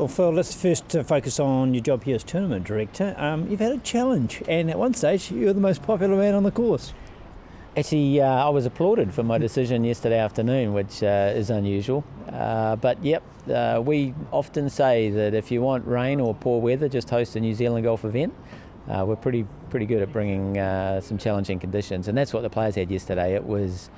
Well, Phil, let's first focus on your job here as tournament director. You've had a challenge, and at one stage you're the most popular man on the course. Actually, I was applauded for my decision yesterday afternoon, which is unusual. But we often say that if you want rain or poor weather, just host a New Zealand golf event. We're pretty good at bringing some challenging conditions, and that's what the players had yesterday. It was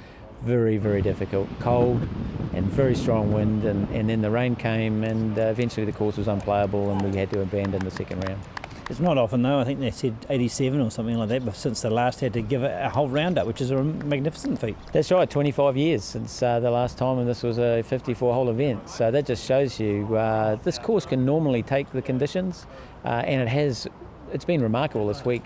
very, very difficult, cold and very strong wind, and then the rain came, and eventually the course was unplayable and we had to abandon the second round. It's not often though, I think they said 87 or something like that, but since the last had to give it a whole round up, which is a magnificent feat. That's right, 25 years since the last time, and this was a 54-hole event. So that just shows you this course can normally take the conditions, and it's been remarkable this week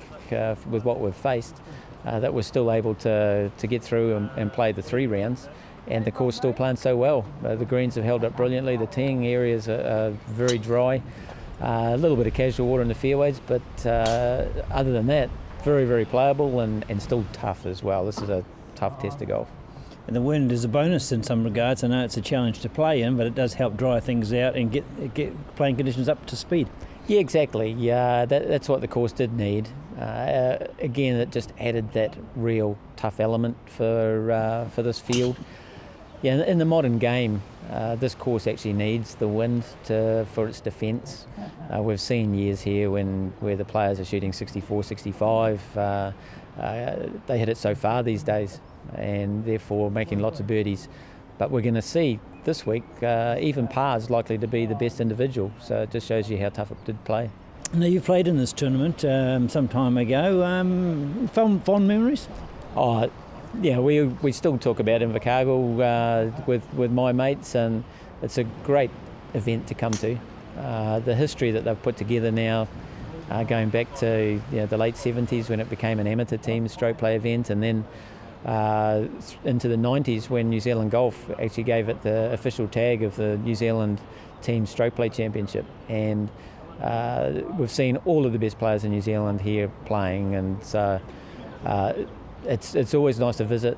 with what we've faced, that we're still able to get through and play the 3 rounds, and the course still playing so well. The greens have held up brilliantly, the teeing areas are very dry. A little bit of casual water in the fairways, but other than that, very, very playable and still tough as well. This is a tough test of golf. And the wind is a bonus in some regards. I know it's a challenge to play in, but it does help dry things out and get playing conditions up to speed. Yeah, exactly. Yeah, that's what the course did need. Again, it just added that real tough element for this field. Yeah, in the modern game, this course actually needs the wind for its defence. We've seen years here where the players are shooting 64, 65. They hit it so far these days, and therefore making lots of birdies. But we're going to see this week, even par's likely to be the best individual. So it just shows you how tough it did play. Now, you played in this tournament some time ago. Fond memories? Oh, yeah, we still talk about Invercargill with my mates, and it's a great event to come to. The history that they've put together now, going back to the late 70s when it became an amateur team stroke play event, and then into the 90s when New Zealand Golf actually gave it the official tag of the New Zealand Team Stroke Play Championship. And we've seen all of the best players in New Zealand here playing, and so it's always nice to visit.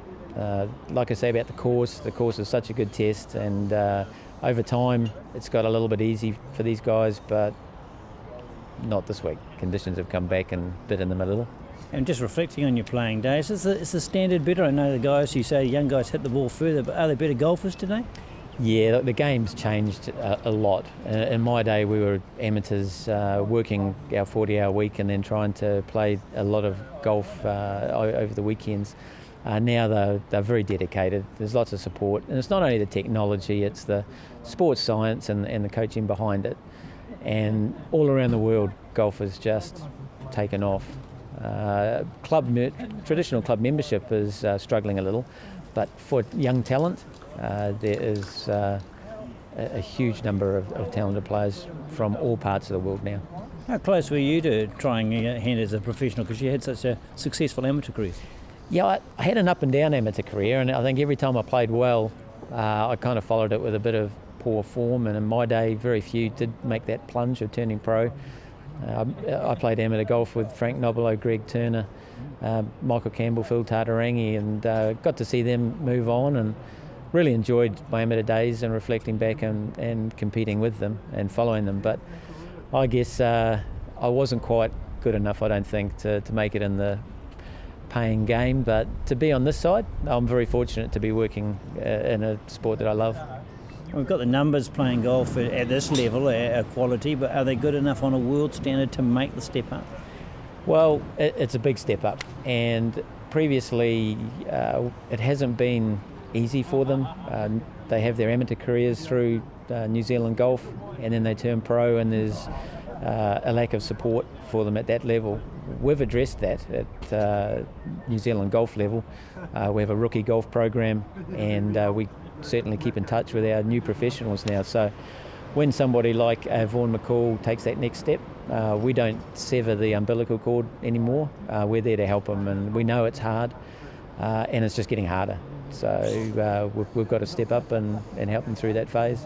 Like I say about the course is such a good test, and over time it's got a little bit easy for these guys, but not this week. Conditions have come back and bit in the middle. And just reflecting on your playing days, is the standard better? I know the guys, you say young guys hit the ball further, but are they better golfers today? Yeah, the game's changed a lot. In my day, we were amateurs working our 40-hour week and then trying to play a lot of golf over the weekends. Now they're very dedicated. There's lots of support. And it's not only the technology, it's the sports science and the coaching behind it. And all around the world, golf has just taken off. Traditional club membership is struggling a little, but for young talent, there is a huge number of talented players from all parts of the world now. How close were you to trying your hand as a professional, because you had such a successful amateur career? Yeah, I had an up and down amateur career, and I think every time I played well, I kind of followed it with a bit of poor form, and in my day very few did make that plunge of turning pro. I played amateur golf with Frank Nobilo, Greg Turner, Michael Campbell, Phil Tartarangi, and got to see them move on, and really enjoyed my amateur days and reflecting back and competing with them and following them. But I guess I wasn't quite good enough, I don't think, to make it in the paying game. But to be on this side, I'm very fortunate to be working in a sport that I love. We've got the numbers playing golf at this level, our quality, but are they good enough on a world standard to make the step up? Well, it's a big step up, and previously it hasn't been easy for them. They have their amateur careers through New Zealand Golf, and then they turn pro, and there's a lack of support for them at that level. We've addressed that at New Zealand Golf level. We have a rookie golf program, and we certainly keep in touch with our new professionals now. So when somebody like Vaughan McCall takes that next step, we don't sever the umbilical cord anymore. We're there to help them, and we know it's hard, and it's just getting harder. So we've got to step up and help them through that phase.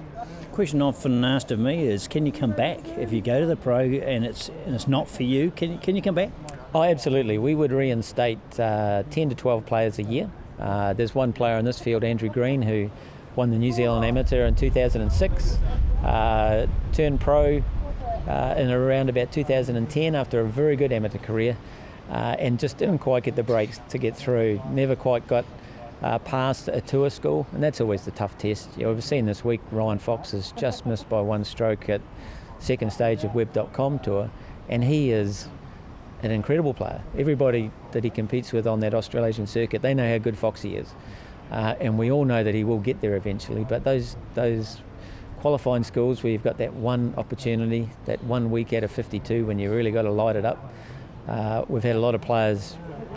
Question often asked of me is, can you come back if you go to the pro and it's not for you? Can you come back? Oh, absolutely. We would reinstate 10 to 12 players a year. There's one player in this field, Andrew Green, who won the New Zealand Amateur in 2006. Turned pro in around about 2010 after a very good amateur career, and just didn't quite get the breaks to get through. Never quite got past a tour school, and that's always the tough test. We've seen this week Ryan Fox has just missed by one stroke at second stage of Web.com tour, and he is an incredible player. Everybody that he competes with on that Australasian circuit, they know how good Foxy is, and we all know that he will get there eventually. But those qualifying schools where you've got that one opportunity, that 1 week out of 52 when you really got to light it up, we've had a lot of players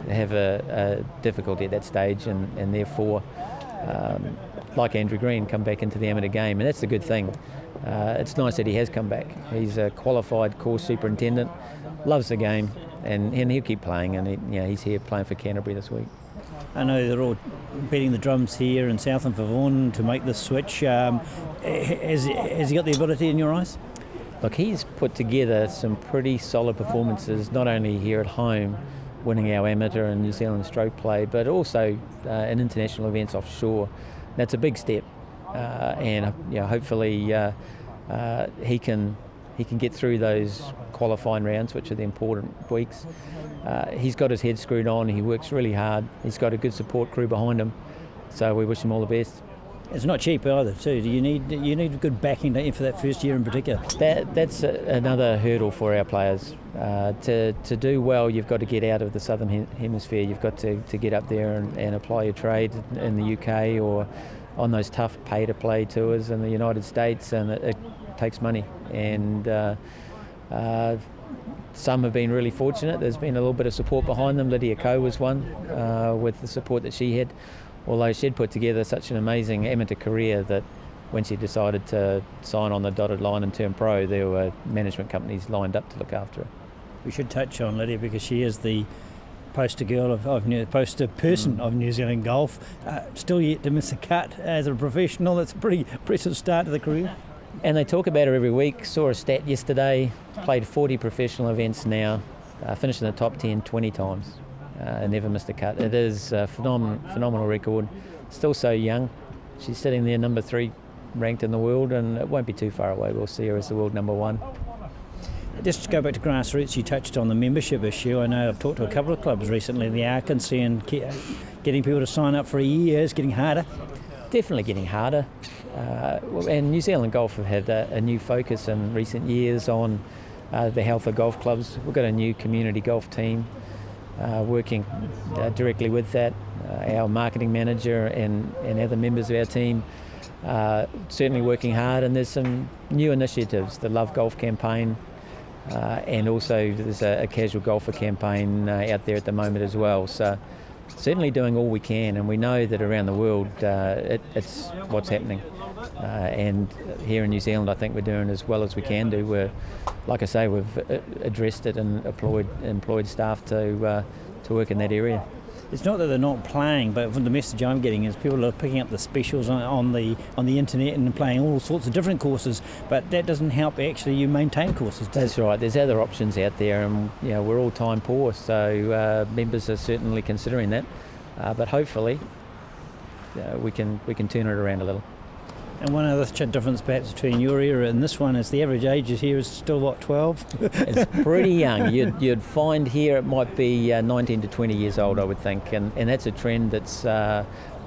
have a difficulty at that stage, and therefore, like Andrew Green, come back into the amateur game, and that's the good thing. It's nice that he has come back. He's a qualified course superintendent, loves the game, and he'll keep playing, and he's here playing for Canterbury this week. I know they're all beating the drums here in Southland for Vaughan to make the switch. Has he got the ability in your eyes? Look, he's put together some pretty solid performances, not only here at home, winning our amateur and New Zealand stroke play, but also in international events offshore. That's a big step, and hopefully he can get through those qualifying rounds, which are the important weeks. He's got his head screwed on. He works really hard. He's got a good support crew behind him, so we wish him all the best. It's not cheap either, too. You need good backing, don't you, for that first year in particular? That's another hurdle for our players. To do well, you've got to get out of the southern hemisphere. You've got to get up there and apply your trade in the UK or on those tough pay-to-play tours in the United States, and it takes money. And some have been really fortunate. There's been a little bit of support behind them. Lydia Coe was one, with the support that she had. Although she'd put together such an amazing amateur career that when she decided to sign on the dotted line and turn pro, there were management companies lined up to look after her. We should touch on Lydia because she is the poster person of New Zealand golf. Still yet to miss a cut as a professional. That's a pretty impressive start to the career. And they talk about her every week. Saw a stat yesterday, played 40 professional events now, finished in the top 10 20 times. Never missed a cut. It is a phenomenal record. Still so young. She's sitting there number 3 ranked in the world, and it won't be too far away. We'll see her as the world number 1. Just to go back to grassroots, you touched on the membership issue. I know I've talked to a couple of clubs recently, the Arkansas, and getting people to sign up for a year is getting harder. Definitely getting harder. And New Zealand Golf have had a new focus in recent years on the health of golf clubs. We've got a new community golf team working directly with that. Our marketing manager and other members of our team certainly working hard, and there's some new initiatives, the Love Golf campaign, and also there's a casual golfer campaign out there at the moment as well. So certainly doing all we can, and we know that around the world it's what's happening. And here in New Zealand, I think we're doing as well as we can do. We're, like I say, we've addressed it and employed staff to work in that area. It's not that they're not playing, but from the message I'm getting is people are picking up the specials on the internet and playing all sorts of different courses, but that doesn't help actually you maintain courses. That's right. There's other options out there, and we're all time poor, so members are certainly considering that. But hopefully, we can turn it around a little. And one other difference perhaps between your era and this one is the average age here is still, 12? It's pretty young. You'd find here it might be 19 to 20 years old, I would think. And that's a trend that's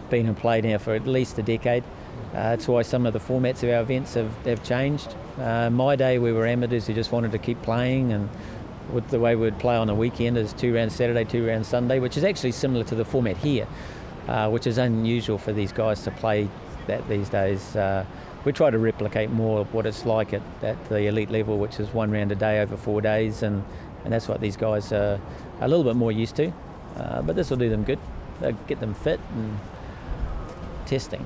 been in play now for at least a decade. That's why some of the formats of our events have changed. My day we were amateurs who just wanted to keep playing, and with the way we'd play on the weekend is 2 rounds Saturday, 2 rounds Sunday, which is actually similar to the format here, which is unusual for these guys to play that these days. We try to replicate more of what it's like at the elite level, which is 1 round a day over 4 days, and that's what these guys are a little bit more used to. But this will do them good. They'll get them fit and testing.